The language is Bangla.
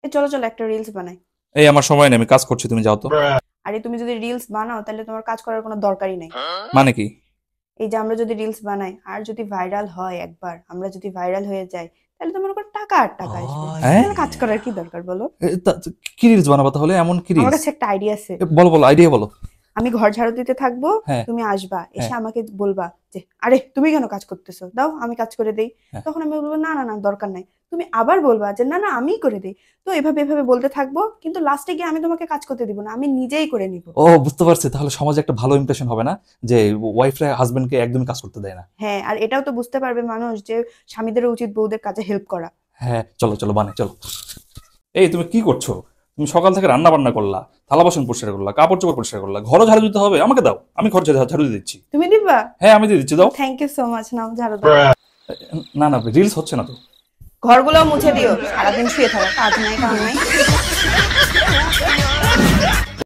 চলো চলো একটা রিলস বানাই। এই আমার সময় নেই, আমি কাজ করছি, তুমি যাও তো। আরে তুমি যদি রিলস বানাও তাহলে তোমার কাজ করার কোনো দরকারই নাই। মানে কি? এই যে আমরা যদি রিলস বানাই আর যদি ভাইরাল হয়, একবার আমরা যদি ভাইরাল হয়ে যাই, তাহলে তোমার উপর টাকা আর টাকা আসবে। হ্যাঁ? তাহলে কাজ করার কি দরকার বলো? কি রিলস বানাবো তাহলে, এমন কি আমার রিলস? কাছে একটা আইডিয়া আছে। বলো বলো, আইডিয়া বলো। আমি ঘর ঝাড়ু দিতে থাকবো, হ্যাঁ। তুমি আসবা, হ্যাঁ। এসে আমাকে বলবা যে আরে তুমি কেন কাজ করতেছো, দাও আমি কাজ করে দেই। হ্যাঁ। তখন আমি বলবো না না না দরকার নাই। তুমি আবার বলবা যে না না আমিই করে দেই। তো এভাবে এভাবে বলতে থাকবো, কিন্তু লাস্টে গিয়ে আমি তোমাকে কাজ করতে দিব না, আমি নিজেই করে নিব। ও, বুঝতে পারছি, তাহলে সমাজে একটা ভালো ইমপ্রেশন হবে না, যে ওয়াইফরা হাজবেন্ডকে একদমই কাজ করতে দেয় না। হ্যাঁ, আর এটাও তো বুঝতে পারবে মানুষ যে স্বামীদেরও উচিত বউদের কাজে হেল্প করা। হ্যাঁ, চলো চলো বানাই, চলো। এই তুমি কি করছো? তুমি সকাল থেকে রান্না বান্না করলা, থালা বাসন পরিষ্কার করলা, কাপড় চোপড় পরিষ্কার করলা, ঘরও ঝাড়ু দিতে হবে, আমাকে দাও, আমি ঘর ঝাড়ু দিয়ে দিচ্ছি। তুমি দিবা? হ্যাঁ, আমি দিয়ে দিচ্ছি, দাও। থ্যাংক ইউ সো মাচ, নাও ঝাড়ু দাও। না না, রিলস হচ্ছে না তো। ঘরগুলোও মুছে দিও, সারাদিন শুয়ে থাকো, কাজ নাই কাম নাই।